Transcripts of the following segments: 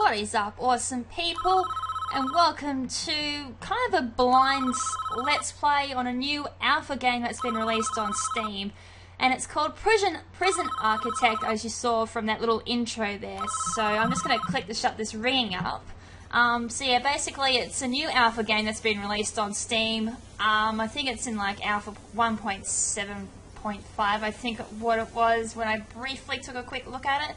What is up, awesome people, and welcome to kind of a blind let's play on a new alpha game that's been released on Steam, and it's called Prison Architect, as you saw from that little intro there. So I'm just going to click to shut this ringing up. So yeah, basically it's a new alpha game that's been released on Steam. I think it's in like alpha 1.7.5, I think what it was when I briefly took a quick look at it.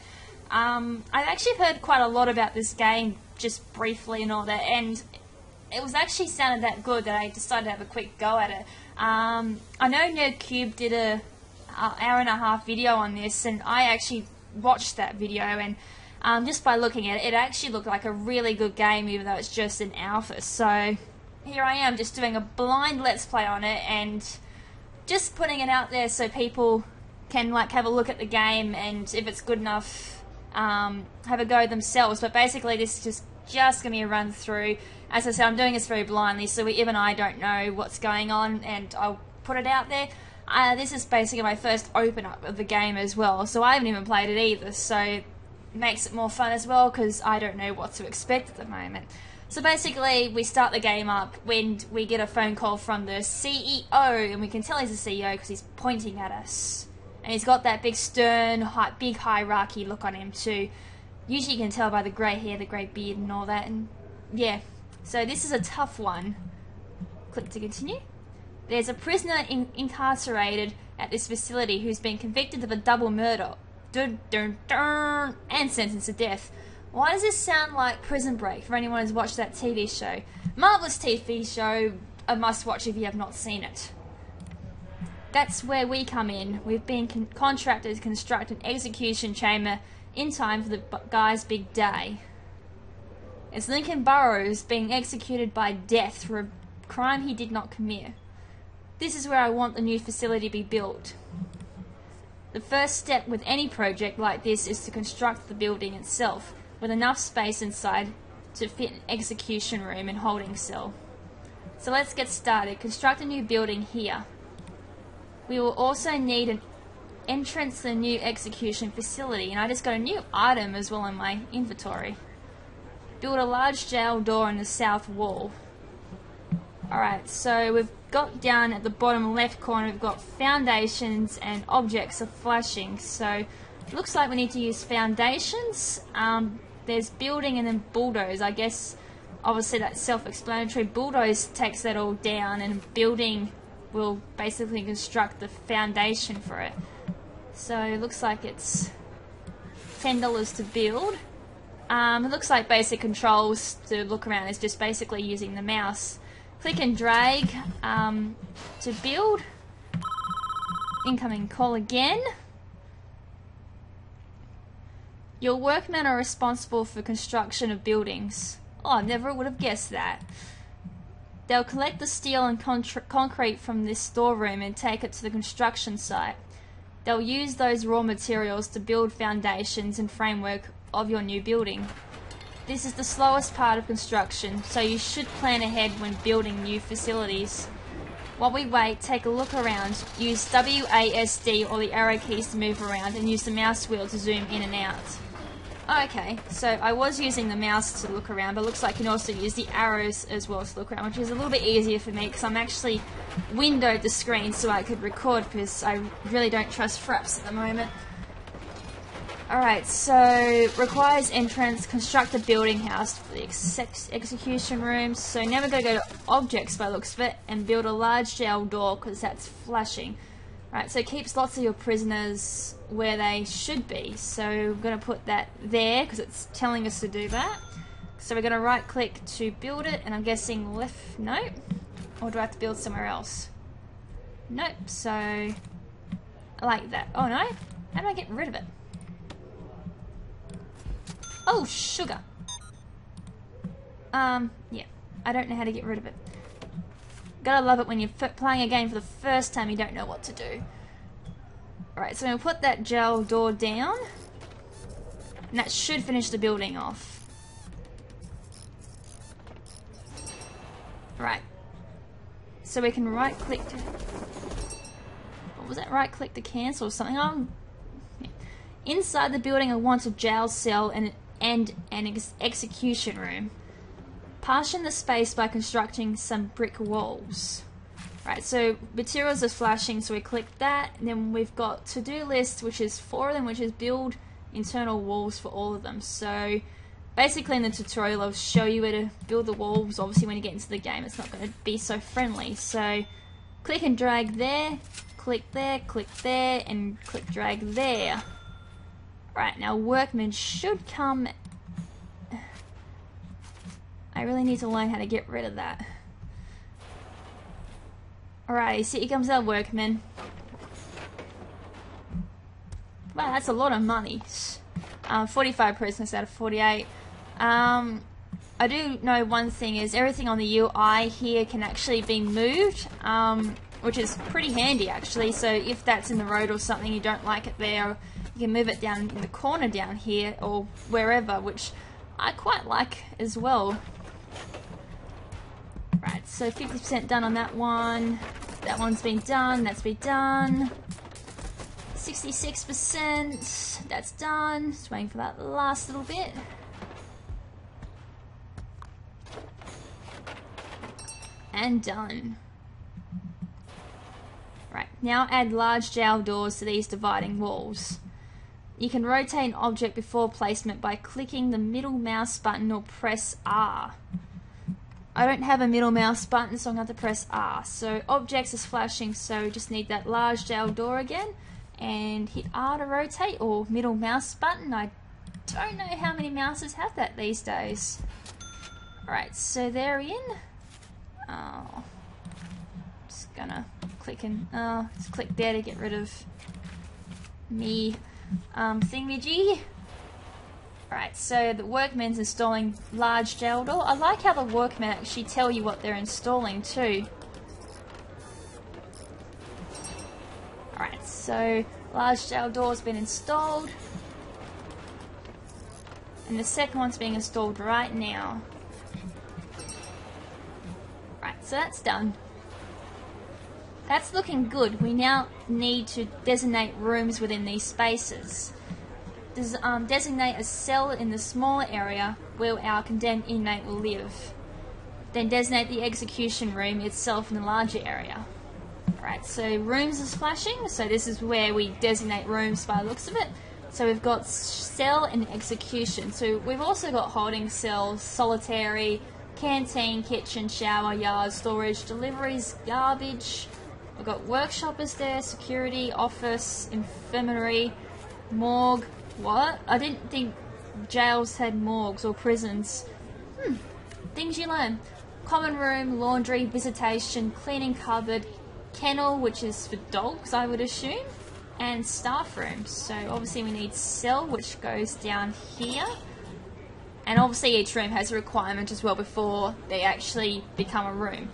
I've actually heard quite a lot about this game, just briefly and all that, and it was actually sounded that good that I decided to have a quick go at it. I know NerdCube did a hour-and-a-half video on this, and I actually watched that video, and just by looking at it, it actually looked like a really good game, even though it's just an alpha. So here I am, just doing a blind let's play on it, and just putting it out there so people can like have a look at the game, and if it's good enough, have a go themselves. But basically this is just going to be a run through. As I said, I'm doing this very blindly, so even I don't know what's going on, and I'll put it out there. This is basically my first open up of the game as well, so I haven't even played it either, so it makes it more fun as well because I don't know what to expect at the moment. So basically we start the game up when we get a phone call from the CEO, and we can tell he's the CEO because he's pointing at us. And he's got that big stern, big hierarchy look on him too. Usually you can tell by the grey hair, the grey beard and all that. And yeah, so this is a tough one. Click to continue. There's a prisoner incarcerated at this facility who's been convicted of a double murder. Dun, dun, dun, and sentenced to death. Why does this sound like Prison Break for anyone who's watched that TV show? Marvellous TV show, a must watch if you have not seen it. That's where we come in. We've been contracted to construct an execution chamber in time for the guy's big day. It's Lincoln Burrows being executed by death for a crime he did not commit. This is where I want the new facility to be built. The first step with any project like this is to construct the building itself, with enough space inside to fit an execution room and holding cell. So let's get started. Construct a new building here. We will also need an entrance to the new execution facility, and I just got a new item as well in my inventory. Build a large jail door in the south wall. Alright, so we've got down at the bottom left corner, we've got foundations and objects are flashing. So it looks like we need to use foundations. There's building and then bulldoze. I guess obviously that's self-explanatory. Bulldoze takes that all down, and building will basically construct the foundation for it. So it looks like it's $10 to build. It looks like basic controls to look around is just basically using the mouse. Click and drag to build. Incoming call again. Your workmen are responsible for construction of buildings. Oh, I never would have guessed that. They'll collect the steel and concrete from this storeroom and take it to the construction site. They'll use those raw materials to build foundations and framework of your new building. This is the slowest part of construction, so you should plan ahead when building new facilities. While we wait, take a look around. Use WASD or the arrow keys to move around, and use the mouse wheel to zoom in and out. Okay, so I was using the mouse to look around, but it looks like you can also use the arrows as well to look around, which is a little bit easier for me because I'm actually windowed the screen so I could record, because I really don't trust Fraps at the moment. Alright, so requires entrance, construct a building house for the execution rooms. So now we're going to go to objects by the looks of it and build a large jail door because that's flashing. Right, so it keeps lots of your prisoners where they should be. So we're going to put that there because it's telling us to do that. So we're going to right click to build it, and I'm guessing left, no? Or do I have to build somewhere else? Nope, so I like that. Oh no, how do I get rid of it? Oh, sugar. Yeah, I don't know how to get rid of it. Gotta love it when you're playing a game for the first time, you don't know what to do. Alright, so I'm gonna put that jail door down, and that should finish the building off. Right. So we can right click to... What was that? Right click to cancel or something? Yeah. Inside the building I want a jail cell, and and an execution room. Partition the space by constructing some brick walls. Right, so materials are flashing, so we click that, and then we've got to-do list, which is 4 of them, which is build internal walls for all of them. So basically in the tutorial I'll show you where to build the walls. Obviously when you get into the game it's not going to be so friendly. So click and drag there, click there, and click drag there. Right, now workmen should come. I really need to learn how to get rid of that. Alright, so here comes our workman. Wow, that's a lot of money. 45 prisoners out of 48. I do know one thing is everything on the UI here can actually be moved, which is pretty handy actually. So if that's in the road or something, you don't like it there, you can move it down in the corner down here or wherever, which I quite like as well. Right, so 50% done on that one. That one's been done, that's been done. 66%, that's done. Just waiting for that last little bit. And done. Right, now add large jail doors to these dividing walls. You can rotate an object before placement by clicking the middle mouse button or press R. I don't have a middle mouse button, so I'm going to have to press R. So objects is flashing, so just need that large jail door again. And hit R to rotate, or middle mouse button. I don't know how many mouses have that these days. Alright, so they're in. Just gonna click and just click there to get rid of me thingamajig. Alright, so the workman's installing large jail door. I like how the workmen actually tell you what they're installing too. Alright, so large jail door's been installed. And the second one's being installed right now. Right, so that's done. That's looking good. We now need to designate rooms within these spaces. Designate a cell in the smaller area where our condemned inmate will live. Then designate the execution room itself in the larger area. Alright, so rooms is flashing, so this is where we designate rooms by the looks of it. So we've got cell and execution. So we've also got holding cells, solitary, canteen, kitchen, shower, yard, storage, deliveries, garbage. We've got workshoppers there, security, office, infirmary, morgue. What? I didn't think jails had morgues or prisons. Things you learn. Common room, laundry, visitation, cleaning cupboard, kennel, which is for dogs, I would assume, and staff room. So obviously we need cell, which goes down here. And obviously each room has a requirement as well before they actually become a room.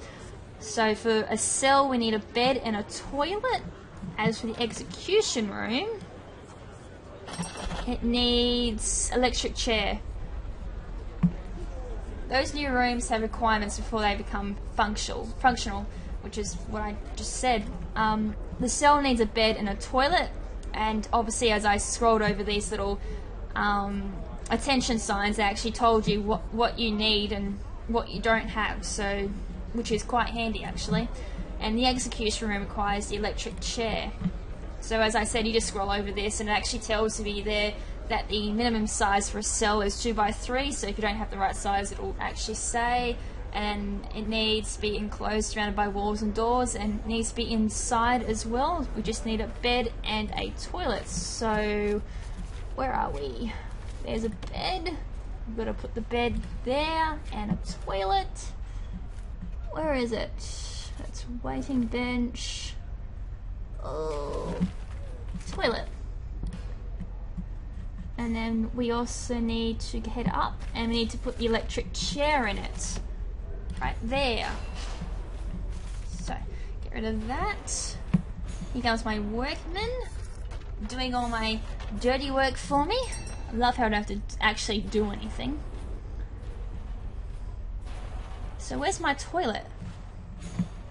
So for a cell we need a bed and a toilet. As for the execution room, it needs electric chair. Those new rooms have requirements before they become functional, which is what I just said. The cell needs a bed and a toilet, and obviously as I scrolled over these little attention signs, they actually told you what you need and what you don't have, so which is quite handy actually. And the execution room requires the electric chair. So as I said, you just scroll over this and it actually tells you there that the minimum size for a cell is 2x3, so if you don't have the right size it will actually say, and it needs to be enclosed, surrounded by walls and doors, and it needs to be inside as well. We just need a bed and a toilet. So where are we? There's a bed. We've got to put the bed there, and a toilet. Where is it? That's waiting bench. Oh, toilet. And then we also need to head up and we need to put the electric chair in it. Right there. So, get rid of that. Here comes my workman doing all my dirty work for me. I love how I don't have to actually do anything. So where's my toilet?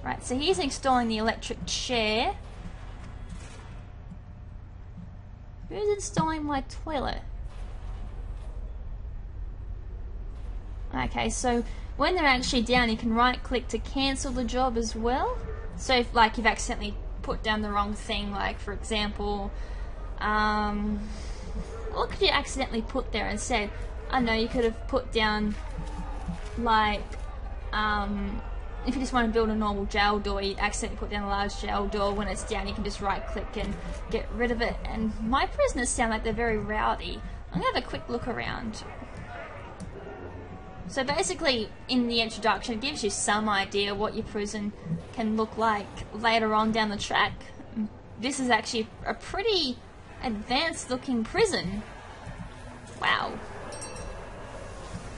Right, so he's installing the electric chair. Who's installing my toilet? Okay, so when they're actually down, you can right click to cancel the job as well. So if like you've accidentally put down the wrong thing, like for example, what could you accidentally put there instead? I don't know, you could have put down like, if you just want to build a normal jail door, you accidentally put down a large jail door. When it's down, you can just right click and get rid of it. And my prisoners sound like they're very rowdy. I'm going to have a quick look around. So basically, in the introduction, it gives you some idea what your prison can look like later on down the track. This is actually a pretty advanced looking prison. Wow.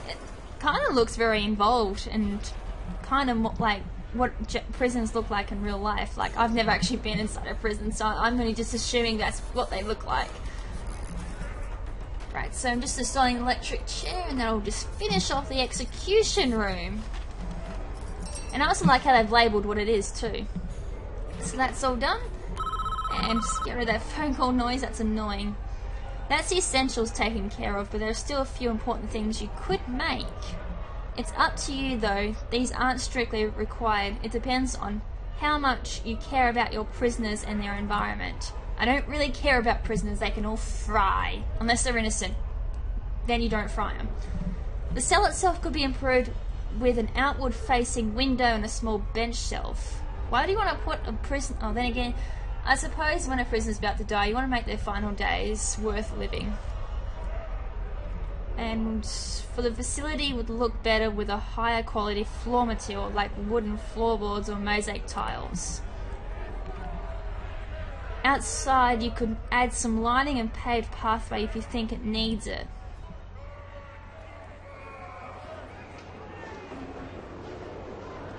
It kind of looks very involved and kind of like what prisons look like in real life. Like, I've never actually been inside a prison, so I'm only just assuming that's what they look like. Right, so I'm just installing an electric chair, and then I'll just finish off the execution room. And I also like how they've labelled what it is too. So that's all done. And just get rid of that phone call noise, that's annoying. That's the essentials taken care of, but there are still a few important things you could make. It's up to you though, these aren't strictly required. It depends on how much you care about your prisoners and their environment. I don't really care about prisoners, they can all fry. Unless they're innocent. Then you don't fry them. The cell itself could be improved with an outward facing window and a small bench shelf. Why do you want to put a prison... Oh, then again, I suppose when a prisoner's about to die, you want to make their final days worth living. And for the facility would look better with a higher quality floor material like wooden floorboards or mosaic tiles. Outside you could add some lighting and paved pathway if you think it needs it.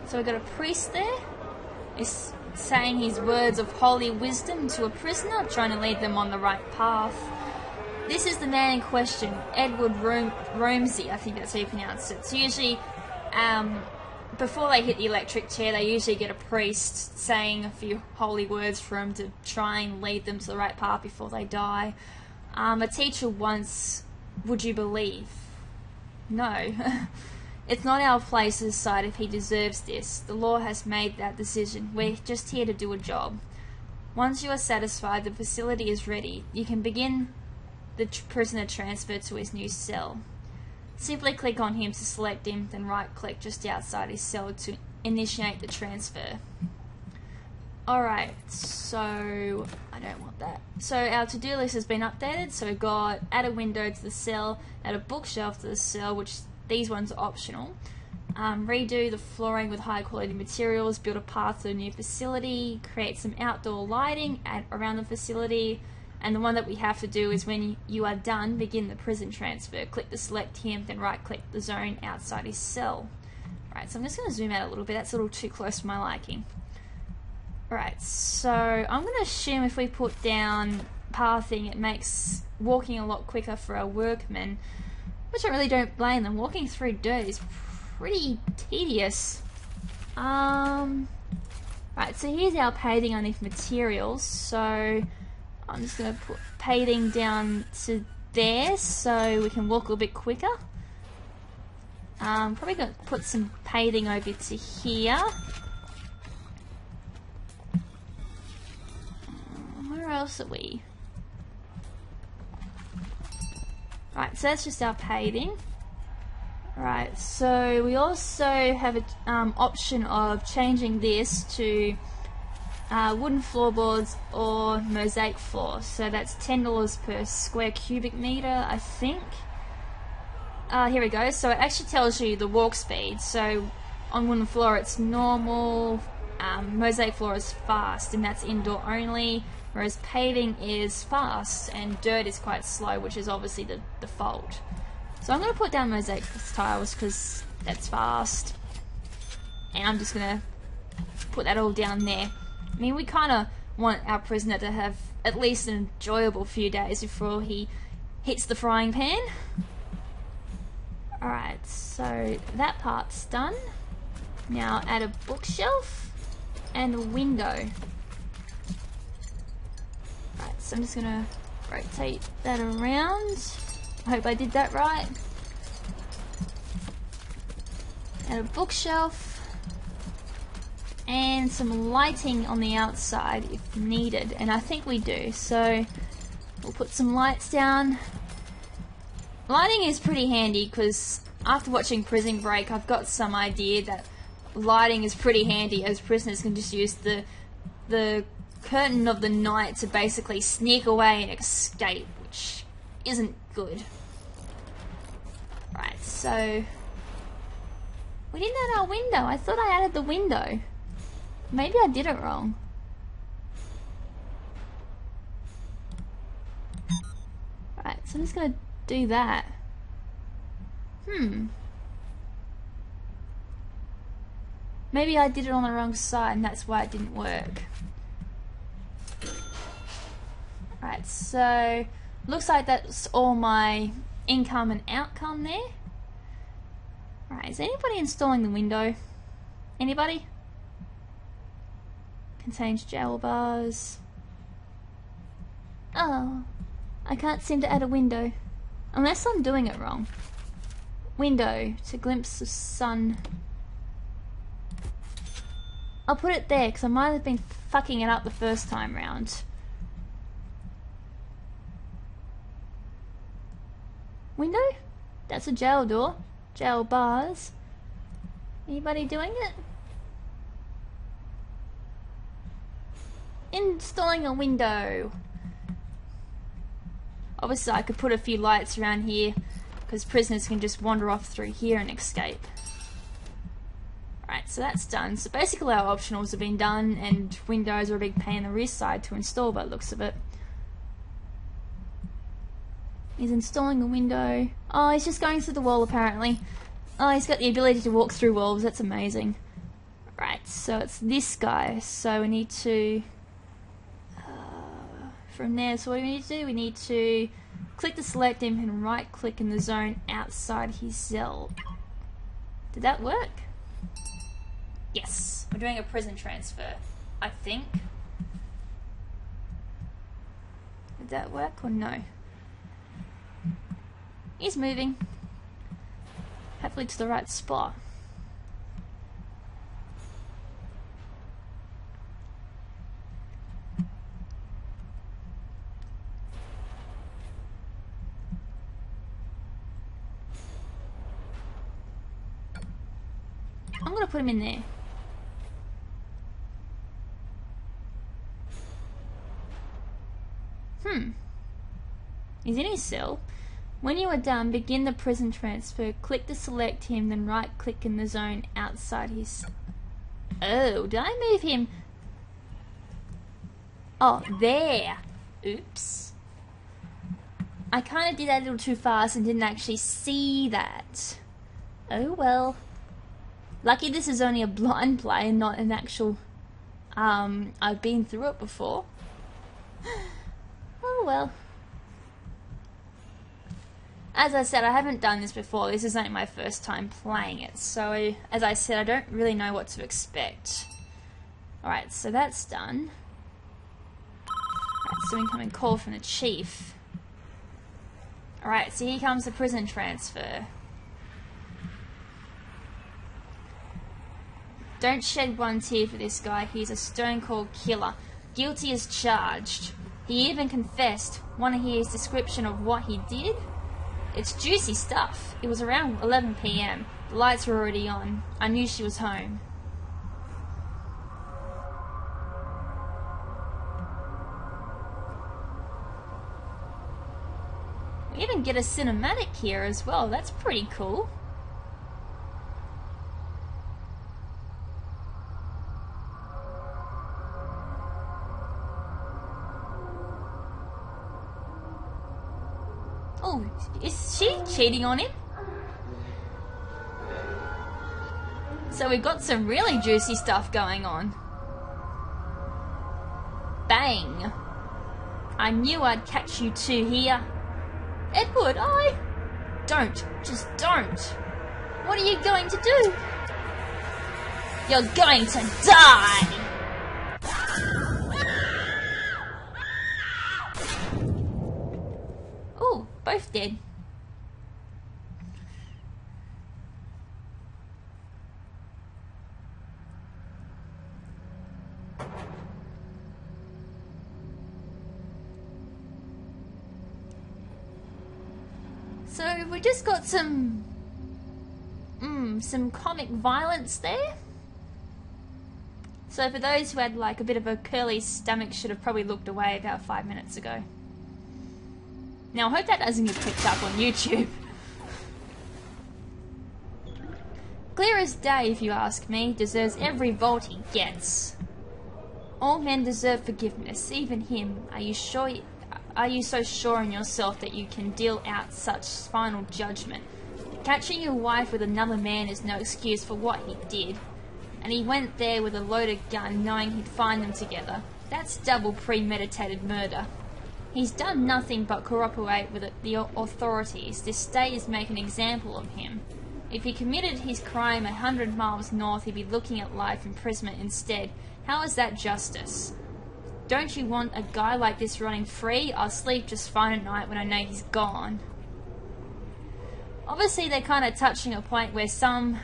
So we've got a priest there. He's saying his words of holy wisdom to a prisoner, trying to lead them on the right path. This is the man in question, Edward Romsey, I think that's how you pronounce it. So usually, before they hit the electric chair, they usually get a priest saying a few holy words for them to try and lead them to the right path before they die. A teacher once, would you believe? No. It's not our place to decide if he deserves this. The law has made that decision. We're just here to do a job. Once you are satisfied the facility is ready, you can begin the prisoner transfer to his new cell. Simply click on him to select him, then right click just outside his cell to initiate the transfer. Alright, so I don't want that. So our to-do list has been updated, so we've got add a window to the cell, add a bookshelf to the cell, which these ones are optional. Redo the flooring with high quality materials, build a path to a new facility, create some outdoor lighting around the facility, and the one that we have to do is when you are done, begin the prison transfer. Click to select him, then right click the zone outside his cell. Right, so I'm just going to zoom out a little bit, that's a little too close to my liking. Right, so I'm going to assume if we put down pathing, it makes walking a lot quicker for our workmen, which I really don't blame them. Walking through dirt is pretty tedious. Right, so here's our paving underneath materials, so I'm just going to put paving down to there so we can walk a little bit quicker. Probably going to put some paving over to here. Where else are we? Right, so that's just our paving. Right, so we also have an option of changing this to wooden floorboards or mosaic floor. So that's $10 per square cubic meter, I think. Here we go. So it actually tells you the walk speed. So on wooden floor it's normal, mosaic floor is fast, and that's indoor only, whereas paving is fast and dirt is quite slow, which is obviously the default. So I'm going to put down mosaic tiles because that's fast, and I'm just going to put that all down there. I mean, we kind of want our prisoner to have at least an enjoyable few days before he hits the frying pan. Alright, so that part's done. Now add a bookshelf and a window. Right, so I'm just going to rotate that around. I hope I did that right. And a bookshelf. And some lighting on the outside if needed. And I think we do. So we'll put some lights down. Lighting is pretty handy because after watching Prison Break, I've got some idea that lighting is pretty handy as prisoners can just use the curtain of the night to basically sneak away and escape, which isn't good. Right, so we didn't add our window. I thought I added the window. Maybe I did it wrong. Right, so I'm just gonna do that. Maybe I did it on the wrong side and that's why it didn't work. Right, so looks like that's all my income and outcome there. Right, is anybody installing the window? Anybody? Contains jail bars. Oh, I can't seem to add a window. Unless I'm doing it wrong. Window to glimpse the sun. I'll put it there because I might have been fucking it up the first time round. Window? That's a jail door. Jail bars. Anybody doing it? Installing a window. Obviously I could put a few lights around here because prisoners can just wander off through here and escape. Right, so that's done. So basically our optionals have been done and windows are a big pain in the rear side to install by the looks of it. He's installing a window. Oh, he's just going through the wall apparently. Oh, he's got the ability to walk through walls. That's amazing. Right, so it's this guy. So we need to... from there, so what do we need to do? We need to click to select him and right click in the zone outside his cell. Did that work? Yes, we're doing a prison transfer, I think. Did that work or no? He's moving. Hopefully to the right spot. I'm gonna put him in there. He's in his cell. When you are done, begin the prison transfer. Click to select him, then right click in the zone outside his... Oh, did I move him? Oh, there. Oops. I kind of did that a little too fast and didn't actually see that. Oh well. Lucky this is only a blind play and not an actual... I've been through it before. Oh well. As I said, I haven't done this before. This is only my first time playing it. So, as I said, I don't really know what to expect. Alright, so that's done. Alright, so incoming call from the chief. Alright, so here comes the prison transfer. Don't shed one tear for this guy. He's a stone-cold killer. Guilty as charged. He even confessed. Want to hear his description of what he did? It's juicy stuff. It was around 11 PM. The lights were already on. I knew she was home. We even get a cinematic here as well. That's pretty cool. Oh, is she cheating on him? So we've got some really juicy stuff going on. Bang! I knew I'd catch you two here. Edward, Don't. Just don't. What are you going to do? You're going to die! Both dead. So we just got some comic violence there. So for those who had like a bit of a curly stomach, should have probably looked away about 5 minutes ago. Now I hope that doesn't get picked up on YouTube. Clear as day, if you ask me, deserves every volt he gets. All men deserve forgiveness, even him. Are you so sure in yourself that you can deal out such final judgment? Catching your wife with another man is no excuse for what he did. And he went there with a loaded gun, knowing he'd find them together. That's double premeditated murder. He's done nothing but cooperate with the authorities. This state is making an example of him. If he committed his crime 100 miles north, he'd be looking at life imprisonment instead. How is that justice? Don't you want a guy like this running free? I'll sleep just fine at night when I know he's gone. Obviously, they're kind of touching a point where some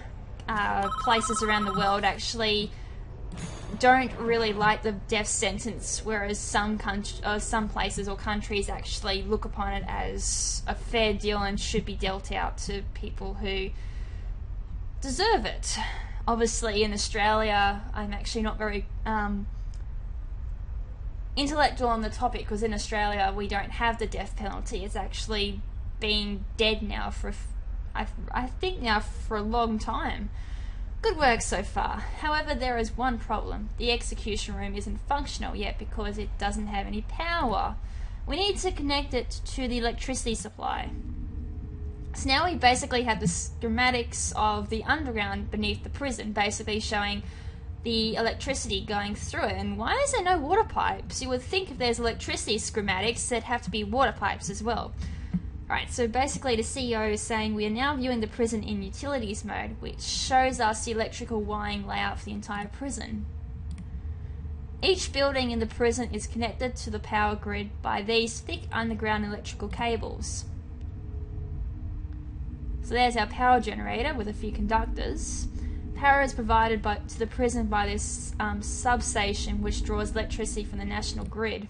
places around the world actually don't really like the death sentence, whereas some places or countries actually look upon it as a fair deal and should be dealt out to people who deserve it. Obviously, in Australia, I'm actually not very intellectual on the topic, because in Australia we don't have the death penalty. It's actually been dead now for I think now for a long time. Good work so far. However, there is one problem. The execution room isn't functional yet because it doesn't have any power. We need to connect it to the electricity supply. So now we basically have the schematics of the underground beneath the prison, basically showing the electricity going through it. And why is there no water pipes? You would think if there's electricity schematics, there'd have to be water pipes as well. Alright, so basically the CEO is saying we are now viewing the prison in utilities mode, which shows us the electrical wiring layout for the entire prison. Each building in the prison is connected to the power grid by these thick underground electrical cables. So there's our power generator with a few conductors. Power is provided to the prison by this substation, which draws electricity from the national grid.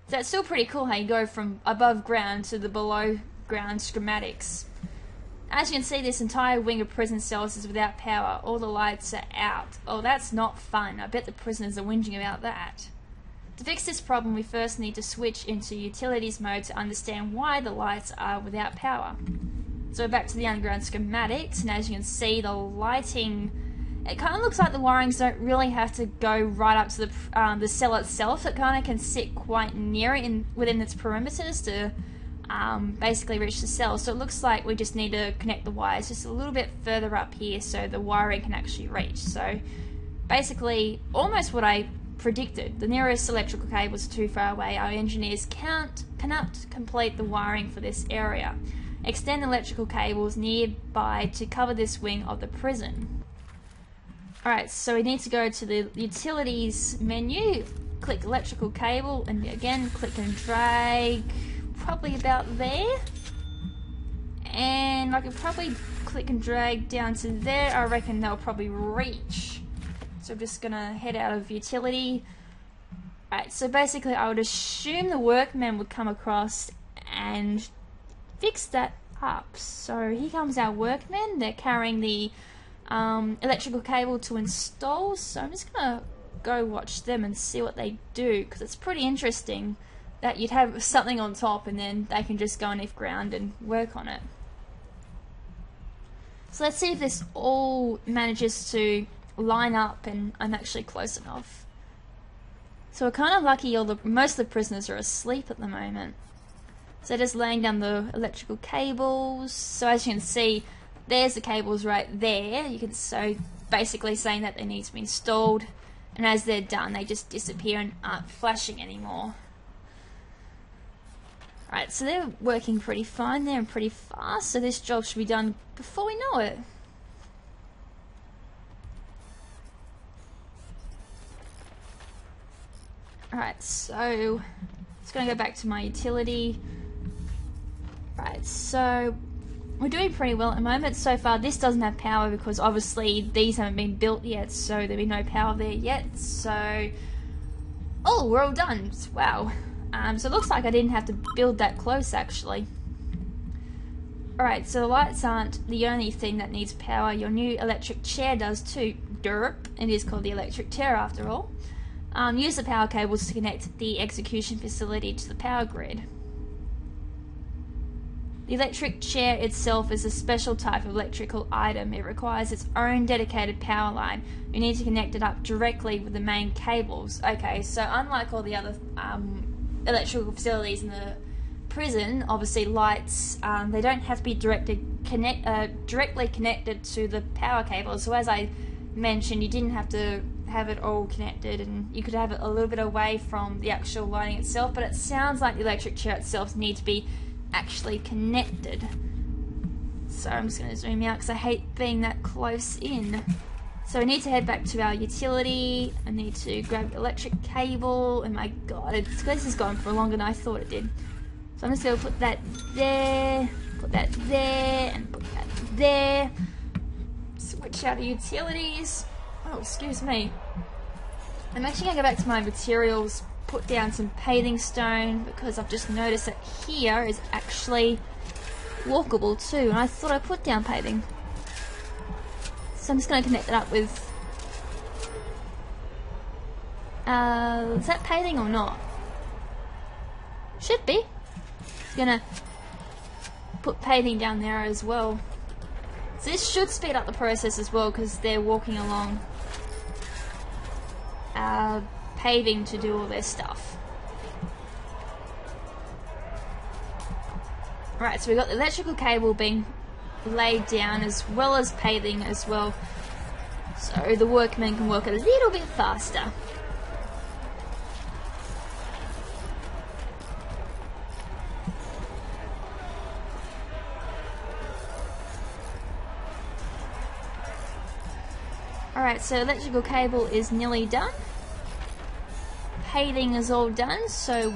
So that's still pretty cool how you go from above ground to the below ground schematics. As you can see, this entire wing of prison cells is without power. All the lights are out. Oh, that's not fun. I bet the prisoners are whinging about that. To fix this problem, we first need to switch into utilities mode to understand why the lights are without power. So we're back to the underground schematics, and as you can see, the lighting, it kind of looks like the wirings don't really have to go right up to the cell itself. It kind of can sit quite near it within its perimeters to basically reach the cell. So it looks like we just need to connect the wires just a little bit further up here so the wiring can actually reach. So basically, almost what I predicted. The nearest electrical cable is too far away. Our engineers cannot complete the wiring for this area. Extend electrical cables nearby to cover this wing of the prison. Alright, so we need to go to the utilities menu, click electrical cable, and again click and drag probably about there. And I could probably click and drag down to there. I reckon they'll probably reach. So I'm just gonna head out of utility. Alright, so basically I would assume the workmen would come across and fix that up. So here comes our workmen. They're carrying the electrical cable to install. So I'm just gonna go watch them and see what they do, because it's pretty interesting that you'd have something on top and then they can just go underneath ground and work on it. So let's see if this all manages to line up and I'm actually close enough. So we're kind of lucky most of the prisoners are asleep at the moment. So just laying down the electrical cables. So as you can see, there's the cables right there. You can basically saying that they need to be installed, and as they're done they just disappear and aren't flashing anymore. Alright, so they're working pretty fine there and pretty fast, so this job should be done before we know it. Alright, so just gonna go back to my utility. Right, so we're doing pretty well at the moment. So far this doesn't have power because obviously these haven't been built yet, so there'll be no power there yet. So, oh, we're all done. Wow. So it looks like I didn't have to build that close actually. Alright, so the lights aren't the only thing that needs power. Your new electric chair does too. Derp. It is called the electric chair after all. Use the power cables to connect the execution facility to the power grid. The electric chair itself is a special type of electrical item. It requires its own dedicated power line. You need to connect it up directly with the main cables. Okay, so unlike all the other electrical facilities in the prison, obviously lights, they don't have to be directly connected to the power cables. So as I mentioned, you didn't have to have it all connected, and you could have it a little bit away from the actual lighting itself, but it sounds like the electric chair itself needs to be actually connected. So I'm just going to zoom out because I hate being that close in. So we need to head back to our utility. I need to grab the electric cable. Oh my god, this has gone for longer than I thought it did. So I'm just going to put that there, put that there, and put that there. Switch out of utilities. Oh, excuse me. I'm actually going to go back to my materials, put down some paving stone, because I've just noticed that here is actually walkable too, and I thought I put down paving. So I'm just going to connect it up with... is that paving or not? Should be. Just going to put paving down there as well. So this should speed up the process as well, because they're walking along paving to do all their stuff. Right, so we've got the electrical cable being laid down as well as paving as well, so the workmen can work a little bit faster. Alright, so electrical cable is nearly done. Paving is all done, so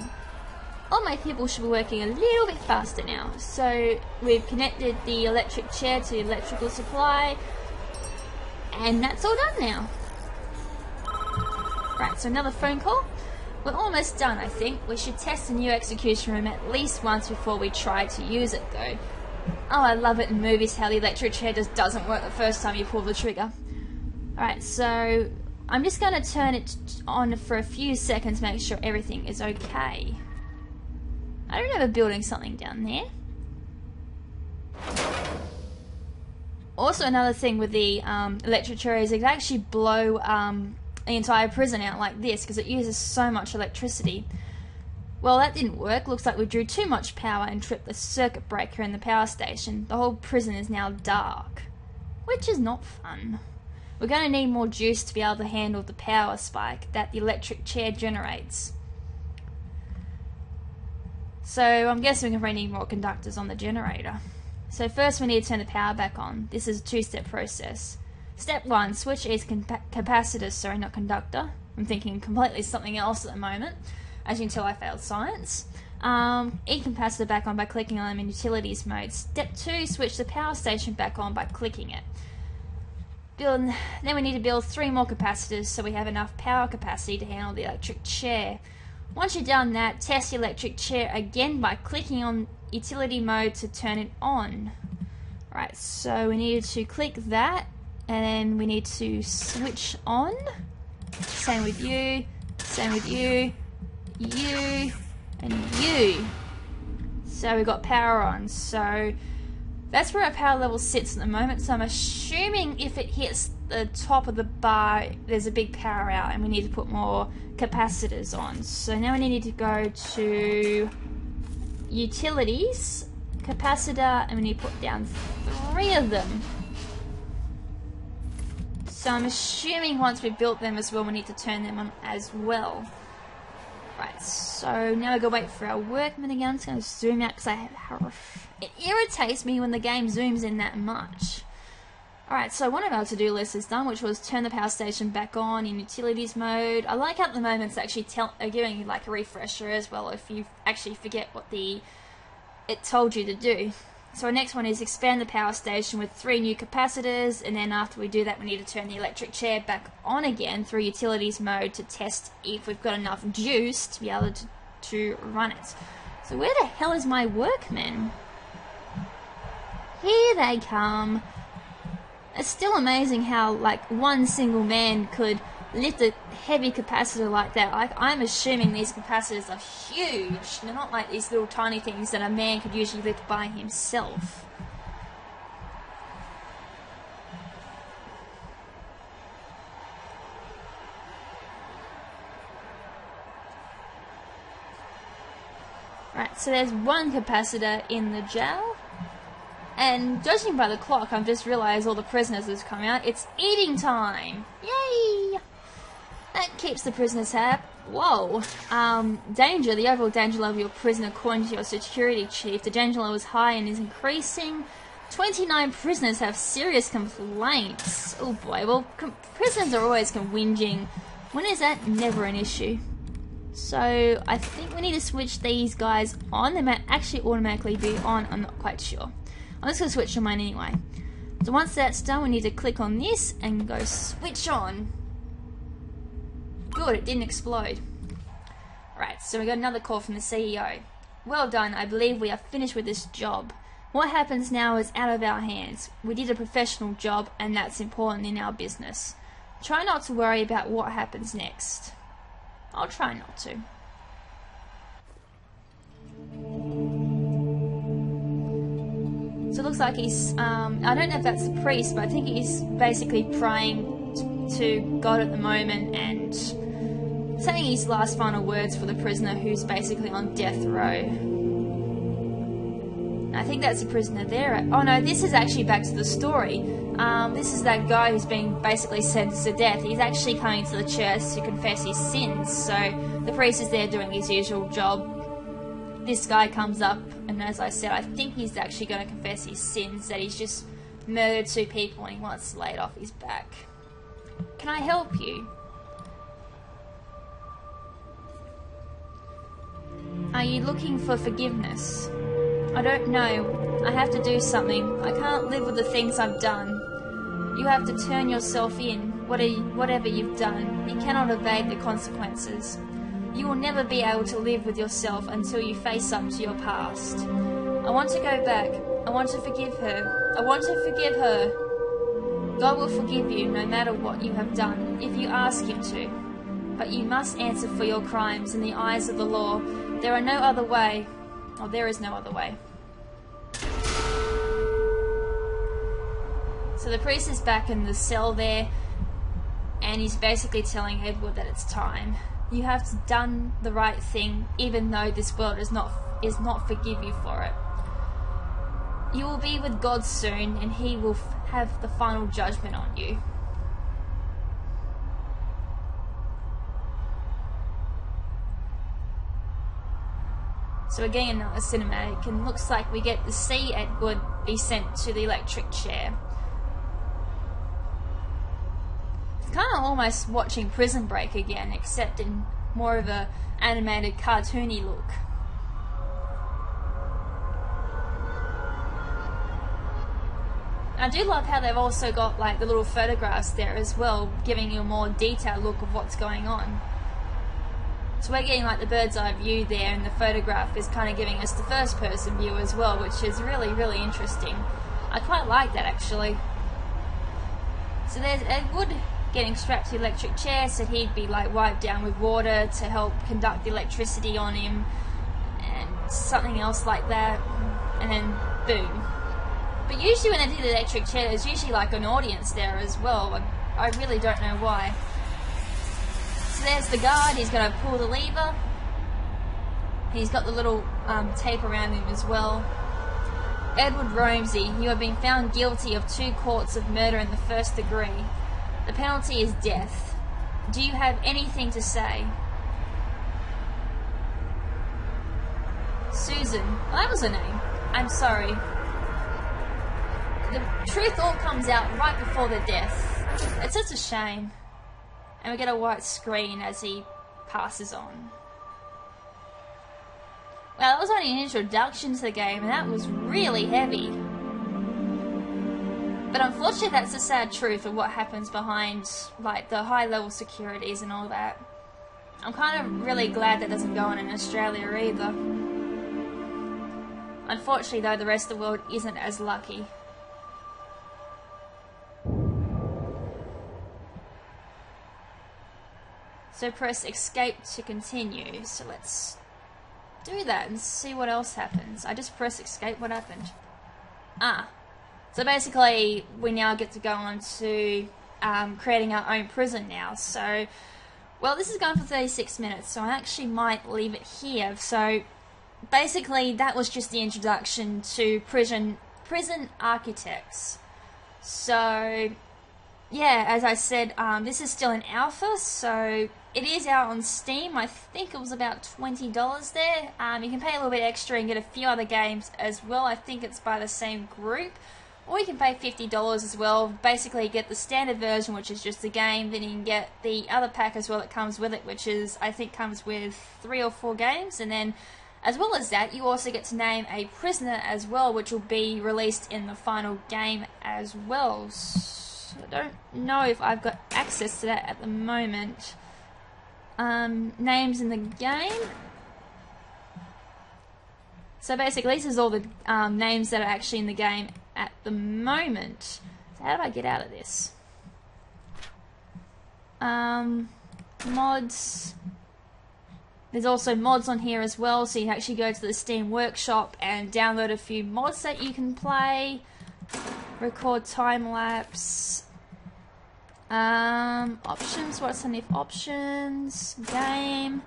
all my people should be working a little bit faster now. So we've connected the electric chair to the electrical supply, and that's all done now. Right, so another phone call. We're almost done, I think. We should test the new execution room at least once before we try to use it, though. Oh, I love it in movies how the electric chair just doesn't work the first time you pull the trigger. Alright, so I'm just going to turn it on for a few seconds to make sure everything is okay. I don't remember building something down there. Also, another thing with the electric chair is it can actually blow the entire prison out like this because it uses so much electricity. Well, that didn't work. Looks like we drew too much power and tripped the circuit breaker in the power station. The whole prison is now dark, which is not fun. We're going to need more juice to be able to handle the power spike that the electric chair generates. So I'm guessing we're going to need more conductors on the generator. So first we need to turn the power back on. This is a two-step process. Step 1, switch each capacitor, sorry, not conductor. I'm thinking completely something else at the moment. As you can tell, I failed science. Each capacitor back on by clicking on them in utilities mode. Step 2, switch the power station back on by clicking it. Then we need to build 3 more capacitors so we have enough power capacity to handle the electric chair. Once you've done that, test the electric chair again by clicking on utility mode to turn it on. Right, so we need to click that, and then we need to switch on. Same with you, you, and you. So we've got power on. So that's where our power level sits at the moment. So I'm assuming if it hits the top of the bar, there's a big power out and we need to put more capacitors on. So now we need to go to utilities, capacitor, and we need to put down 3 of them. So I'm assuming once we've built them as well, we need to turn them on as well. Right, so now we gotta wait for our workmen again. I'm just gonna zoom out because it irritates me when the game zooms in that much. Alright, so one of our to-do lists is done, which was turn the power station back on in utilities mode. I like how at the moment it's actually giving you like a refresher as well if you actually forget what it told you to do. So our next one is expand the power station with 3 new capacitors, and then after we do that we need to turn the electric chair back on again through utilities mode to test if we've got enough juice to be able to run it. So where the hell is my workman? Here they come. It's still amazing how, like, one single man could lift a heavy capacitor like that. Like, I'm assuming these capacitors are huge. They're not like these little tiny things that a man could usually lift by himself. Right, so there's one capacitor in the jail. And judging by the clock, I've just realised all the prisoners have come out. It's eating time! Yay! That keeps the prisoners happy. Whoa. Danger. The overall danger level of your prison, according to your security chief. The danger level is high and is increasing. 29 prisoners have serious complaints. Oh boy. Well, prisoners are always whinging. When is that? Never an issue. So, I think we need to switch these guys on. They might actually automatically be on. I'm not quite sure. I'm just going to switch them on anyway. So once that's done, we need to click on this and go switch on. Good, it didn't explode. Right, so we got another call from the CEO. Well done, I believe we are finished with this job. What happens now is out of our hands. We did a professional job and that's important in our business. Try not to worry about what happens next. I'll try not to. So it looks like he's, I don't know if that's the priest, but I think he's basically praying to God at the moment and saying his last final words for the prisoner who's basically on death row. I think that's the prisoner there. Oh no, this is actually back to the story. This is that guy who's been basically sentenced to death. He's actually coming to the church to confess his sins. So the priest is there doing his usual job. This guy comes up, and as I said, I think he's actually going to confess his sins, that he's just murdered 2 people and he wants to lay it off his back. Can I help you? Are you looking for forgiveness? I don't know. I have to do something. I can't live with the things I've done. You have to turn yourself in, whatever you've done. You cannot evade the consequences. You will never be able to live with yourself until you face up to your past. I want to go back. I want to forgive her. I want to forgive her. God will forgive you no matter what you have done, if you ask Him to. But you must answer for your crimes in the eyes of the law. There are no other way. Or there is no other way. So the priest is back in the cell there, and he's basically telling Edward that it's time. You have done the right thing, even though this world is not forgive you for it. You will be with God soon, and He will have the final judgment on you. So we're getting another cinematic, and looks like we get to see Edward be sent to the electric chair. Kind of almost watching Prison Break again, except in more of a animated, cartoony look. I do love how they've also got like the little photographs there as well, giving you a more detailed look of what's going on. So we're getting like the bird's eye view there, and the photograph is kind of giving us the first person view as well, which is really, really interesting. I quite like that actually. So there's Edward getting strapped to the electric chair, so he'd be like wiped down with water to help conduct the electricity on him, and something else like that, and then boom. But usually when they do the electric chair, there's usually like an audience there as well. I really don't know why. So there's the guard, he's going to pull the lever. He's got the little tape around him as well. Edward Romsey, you have been found guilty of 2 counts of murder in the 1st degree. The penalty is death. Do you have anything to say? Susan. Well, that was her name. I'm sorry. The truth all comes out right before the death. It's such a shame. And we get a white screen as he passes on. Well, that was only an introduction to the game, and that was really heavy. But unfortunately, that's the sad truth of what happens behind, like, the high-level securities and all that. I'm kind of really glad that doesn't go on in Australia either. Unfortunately though, the rest of the world isn't as lucky. So press escape to continue. So let's do that and see what else happens. I just press escape. What happened? So basically we now get to go on to creating our own prison now. So, well, this is going for 36 minutes, so I actually might leave it here. So basically that was just the introduction to prison architects. So yeah, as I said, this is still an alpha, so it is out on Steam. I think it was about $20 there. You can pay a little bit extra and get a few other games as well. I think it's by the same group. Or you can pay $50 as well. Basically, you get the standard version, which is just the game. Then you can get the other pack as well that comes with it, which is, I think, comes with 3 or 4 games. And then, as well as that, you also get to name a prisoner as well, which will be released in the final game as well. So I don't know if I've got access to that at the moment. Names in the game. So basically, this is all the names that are actually in the game at the moment. So how do I get out of this? Mods. There's also mods on here as well, so you can actually go to the Steam Workshop and download a few mods that you can play. Record time-lapse. Options, what's underneath options? Game.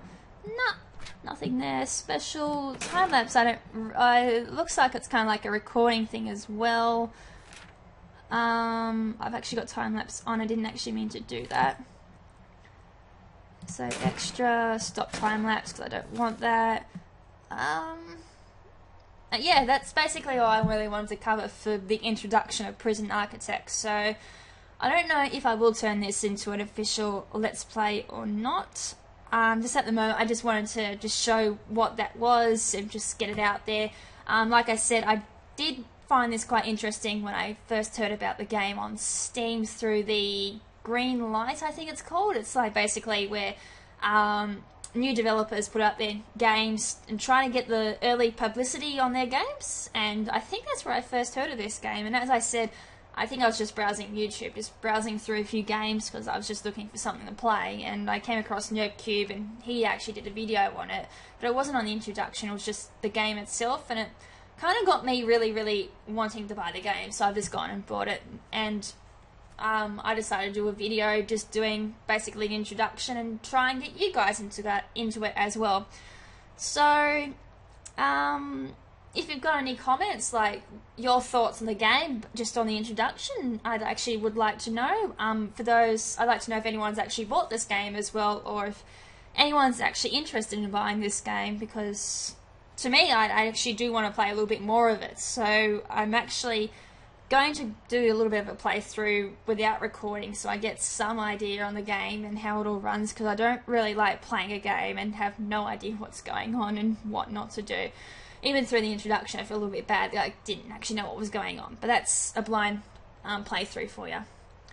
Nothing there. Special time-lapse, it looks like it's kind of like a recording thing as well. I've actually got time-lapse on, I didn't actually mean to do that. So extra, stop time-lapse because I don't want that. Yeah, that's basically all I really wanted to cover for the introduction of Prison Architects. So I don't know if I will turn this into an official Let's Play or not. Just at the moment, I just wanted to just show what that was and just get it out there. Like I said, I did find this quite interesting when I first heard about the game on Steam through the Green Light, I think it's called. It's like basically where new developers put out their games and try to get the early publicity on their games. And I think that's where I first heard of this game. And as I said, I think I was just browsing YouTube, just browsing through a few games because I was just looking for something to play, and I came across NerdCube and he actually did a video on it, but it wasn't on the introduction, it was just the game itself, and it kind of got me really wanting to buy the game, so I've just gone and bought it, and I decided to do a video just doing basically the introduction and try and get you guys into it as well. So, if you've got any comments, like your thoughts on the game, just on the introduction, I actually would like to know. For those, I'd like to know if anyone's actually bought this game as well, or if anyone's actually interested in buying this game, because to me, I actually do want to play a little bit more of it. So I'm actually going to do a little bit of a playthrough without recording, so I get some idea on the game and how it all runs, because I don't really like playing a game and have no idea what's going on and what not to do. Even through the introduction, I feel a little bit bad that I didn't actually know what was going on. But that's a blind playthrough for you.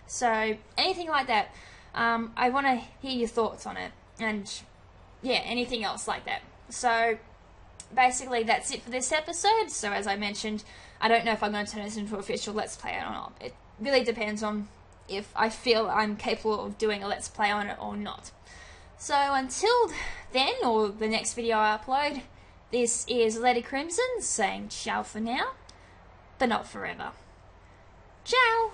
So, anything like that, I want to hear your thoughts on it. And, yeah, anything else like that. So, basically, that's it for this episode. So, as I mentioned, I don't know if I'm going to turn this into an official Let's Play or not. It really depends on if I feel I'm capable of doing a Let's Play on it or not. So, until then, or the next video I upload, this is Lady KrimZen saying ciao for now, but not forever. Ciao!